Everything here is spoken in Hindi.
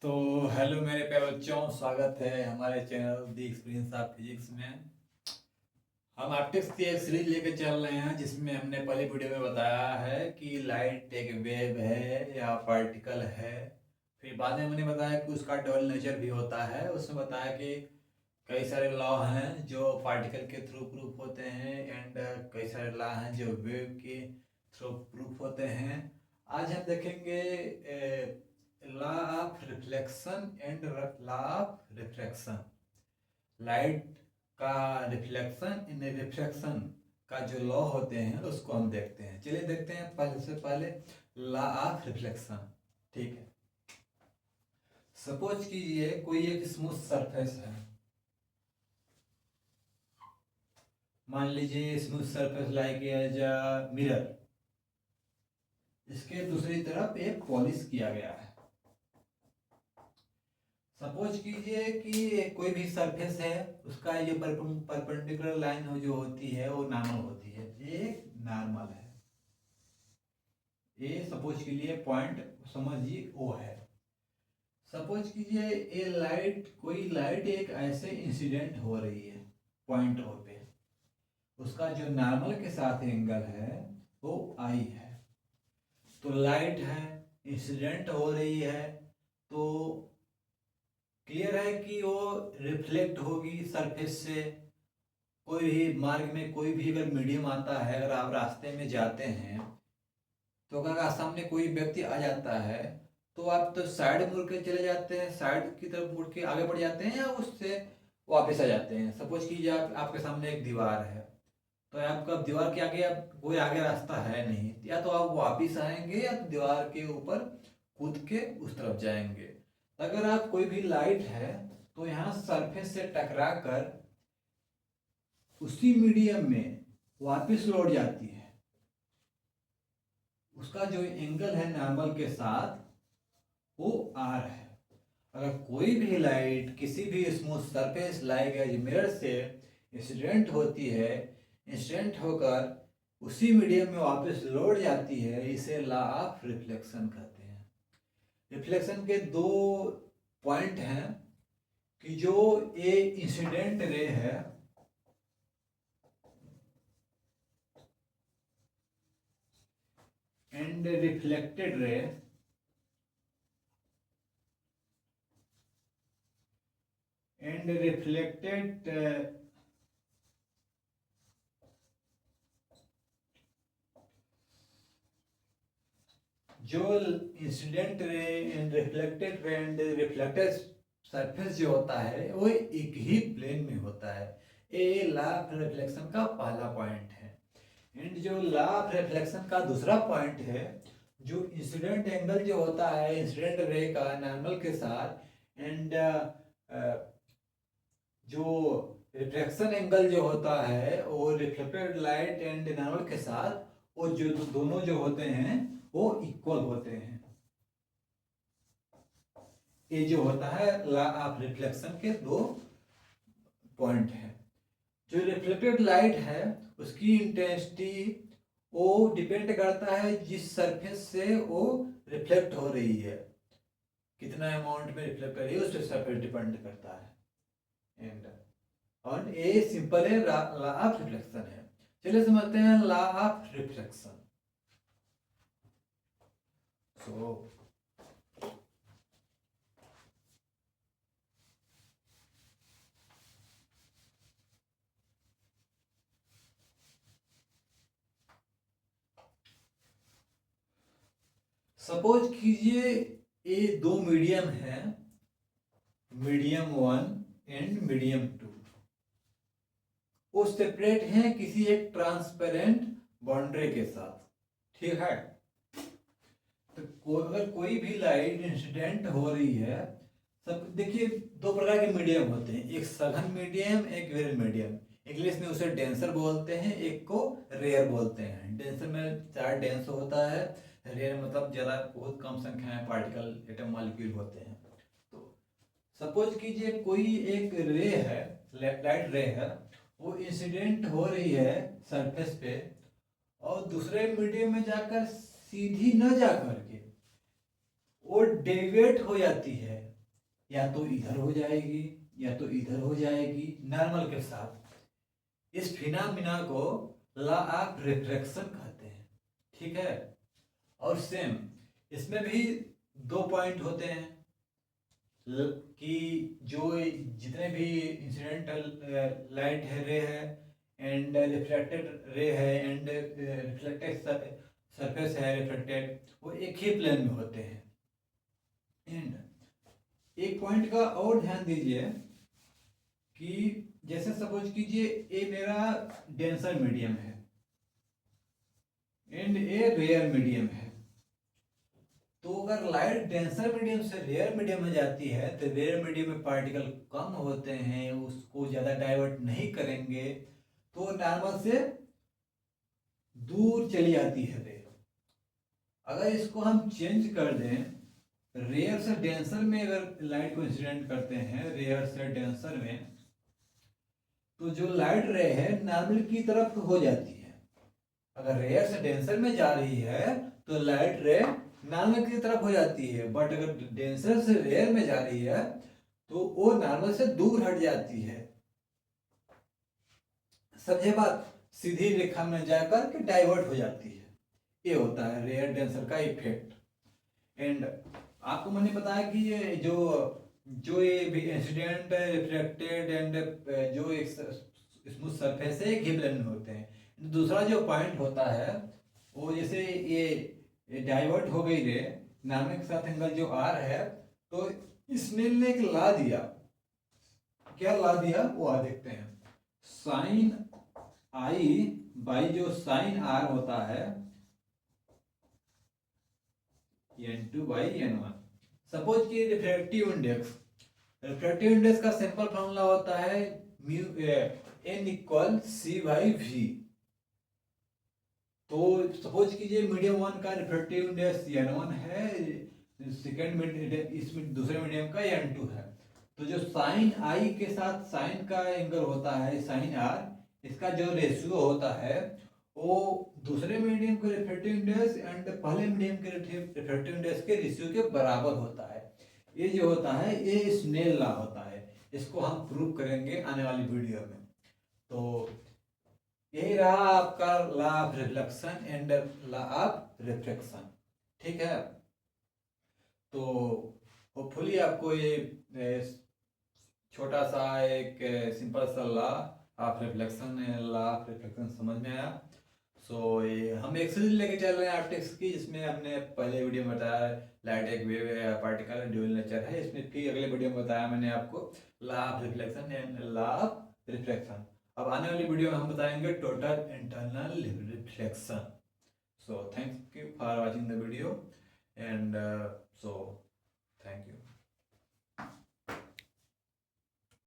तो हेलो मेरे प्यारे बच्चों, स्वागत है हमारे channel the experience of physics में। हम ऑप्टिक्स की एक सीरीज लेकर चल रहे हैं जिसमें हमने पहले वीडियो में बताया है कि लाइट एक वेव है या पार्टिकल है। फिर बाद में हमने बताया कि उसका डबल नेचर भी होता है। उसमें बताया कि कई सारे लॉ हैं जो पार्टिकल के थ्रू प्रूफ होते हैं एंड कई सारे लॉ हैं जो वेव के थ्रू प्रूफ होते हैं। आज हम देखेंगे law of reflection and law of refraction. Light का रिफ्लेक्शन इन रिफ्रैक्शन का जो लॉ होते हैं उसको हम देखते हैं। चलिए देखते हैं पहले से पहले लॉ ऑफ रिफ्लेक्शन। ठीक है, सपोज कीजिए कोई एक स्मूथ सरफेस है। मान लीजिए smooth surface like as a mirror, इसके दूसरी तरफ एक पॉलिश किया गया है। सपोज कीजिए कि कोई भी सरफेस है, उसका ये परपेंडिकुलर लाइन हो जो होती है वो नॉर्मल होती है, ये नॉर्मल है। ये सपोज के लिए पॉइंट समझिए ओ है। सपोज कीजिए ये लाइट, कोई लाइट एक ऐसे इंसिडेंट हो रही है पॉइंट ओ पे, उसका जो नॉर्मल के साथ एंगल है वो आई है। तो लाइट है, इंसिडेंट हो रही है, तो क्लियर है कि वो रिफ्लेक्ट होगी सरफेस से। कोई भी मार्ग में कोई भी अगर मीडियम आता है, अगर आप रास्ते में जाते हैं तो अगर आप सामने कोई व्यक्ति आ जाता है तो आप तो साइड मुड़ के चले जाते हैं, साइड की तरफ मुड़ के आगे बढ़ जाते हैं या उससे वापस आ जाते हैं। सपोज कीजिए आपके सामने एक दीवार है, तो आपका दीवार के आगे आप कोई आगे रास्ता है नहीं, या तो आप वापिस आएंगे या तो दीवार के ऊपर कूद के उस तरफ जाएंगे। अगर आप कोई भी लाइट है तो यहाँ सरफेस से टकरा कर उसी मीडियम में वापस लौट जाती है। उसका जो एंगल है नॉर्मल के साथ वो आर है। अगर कोई भी लाइट किसी भी smooth surface like as mirror से इंसिडेंट होती है, इंसिडेंट होकर उसी मीडियम में वापस लौट जाती है, इसे लॉ ऑफ रिफ्लेक्शन कहते हैं। रिफ्लेक्शन के दो पॉइंट हैं कि जो ए इंसिडेंट रे है and reflected ray, and reflected जो incident ray and reflected ray and reflected surface जो होता है वो एक ही प्लेन में होता है। ये लॉ ऑफ रिफ्लेक्शन का पहला पॉइंट है। एंड जो लॉ ऑफ रिफ्लेक्शन का दूसरा पॉइंट है, जो इंसिडेंट एंगल जो होता है इंसिडेंट रे का नॉर्मल के साथ एंड जो रिफ्लेक्शन एंगल जो होता है वो रिफ्लेक्टेड लाइट एंड नॉर्मल के साथ, वो जो दोनों जो होते हैं वो इक्वल होते हैं। ये जो होता है लॉ ऑफ रिफ्लेक्शन के दो पॉइंट हैं। जो रिफ्लेक्टेड लाइट है उसकी इंटेंसिटी वो डिपेंड करता है जिस सरफेस से वो रिफ्लेक्ट हो रही है, कितना अमाउंट में रिफ्लेक्ट कर रही है उस पर सरफेस डिपेंड करता है। एंड और ये सिंपल है, लॉ ऑफ रिफ्लेक्शन है। चलिए समझते हैं law of reflection. So suppose कीजिए ये दो मीडियम है, medium one and medium two, वो सेपरेट हैं किसी एक ट्रांसपेरेंट बाउंड्री के साथ। ठीक है, तो अगर कोई भी लाइट इंसिडेंट हो रही है, सब देखिए दो प्रकार के मीडियम होते हैं, एक सघन मीडियम, एक वेरी मीडियम। इंग्लिश में उसे डेंसर बोलते हैं, एक को रेयर बोलते हैं। डेंसर में चार डेंस होता है, रेयर मतलब ज़्यादा बहुत कम संख्या में पार्टिकल एटम मॉलिक्यूल होते हैं। तो सपोज कीजिए कोई एक रे है, लाइट रे है, वो इंसिडेंट हो रही है सरफेस पे और दूसरे मीडियम में जाकर सीधी न जा करके वो डेविएट हो जाती है या तो इधर हो जाएगी या तो इधर हो जाएगी नॉर्मल के साथ। इस फिनोमेना को लॉ ऑफ रिफ्रैक्शन कहते हैं, ठीक है। और सेम इसमें भी दो पॉइंट होते हैं कि जो जितने भी इंसिडेंटल लाइट है रे है एंड रिफ्लेक्टेड रे है एंड रिफ्लेक्टेड सरफेस है रिफ्लेक्टेड, वो एक ही प्लेन में होते हैं। एंड एक पॉइंट का और ध्यान दीजिए कि जैसे सपोज कीजिए ये मेरा डेंसर मीडियम है एंड ये रेयर मीडियम है। तो अगर लाइट डेंसर मीडियम से रेयर मीडियम में जाती है तो रेयर मीडियम में पार्टिकल कम होते हैं, उसको ज़्यादा डाइवर्ट नहीं करेंगे तो नॉर्मल से दूर चली जाती है रे। अगर इसको हम चेंज कर दें, रेयर से डेंसर में अगर लाइट को इंसिडेंट करते हैं रेयर से डेंसर में, तो जो लाइट रे है नॉर्मल की तरफ हो जाती है। अगर रेयर से डेंसर में जा रही है तो लाइट रे नॉर्मल की तरफ हो जाती है, बट अगर डेंसर से रेयर में जा रही है तो वो नॉर्मल से दूर हट जाती है। समझे बात? सीधी रेखा में जाकर के डाइवर्ट हो जाती है। ये होता है रेयर डेंसर का इफेक्ट। एंड आपको मैंने बताया कि ये जो जो ये इंसिडेंट रिफ्लेक्टेड एंड जो एक स्मूथ सरफेस है एक ही प्लेन में होते हैं। दूसरा जो पॉइंट होता है वो जैसे ये डाइवर्ट हो गई रे नॉर्मल के साथ एंगल जो आर है, तो स्नेल ने एक लॉ दिया। क्या लॉ दिया वो आ देखते हैं। साइन आई बाई जो साइन आर होता है n2 बाई n1। सपोज कि रिफ्रैक्टिव इंडेक्स का सिंपल फॉर्मूला होता है mu n equal c by v. तो सपोज कीजिए मीडियम वन का रिफ्रैक्टिव इंडेक्स n1 है, सेकेंड इसमें दूसरे मीडियम का n2 है। तो जो साइन आई के साथ साइन का एंगल होता है साइन आर, इसका जो रेशियो होता है वो दूसरे मीडियम के रिफ्रैक्टिव इंडेक्स एंड पहले मीडियम के रिफ्रैक्टिव इंडेक्स के रेशियो के बराबर होता है। ये जो होता है ये स्नेल लॉ होता है। इसको हम प्रूव करेंगे आने वाली वीडियो में। तो यही रहा आपका law of reflection and law of refraction, ठीक है। तो होपफुली आपको ये छोटा सा एक सिंपल सा लॉ ऑफ रिफ्लेक्शन समझ में आया। सो ये हम एक सीरीज लेके चल रहे हैं ऑप्टिक्स की, जिसमें हमने पहले वीडियो में बताया लाइट एक वेव है पार्टिकल ड्यूअल नेचर है। इसमें फिर अगले वीडियो में बताया मैंने आपको law of reflection and law of refraction. अब आने वाली वीडियो में हम बताएंगे total internal reflection. So thank you for watching the video and so thank you.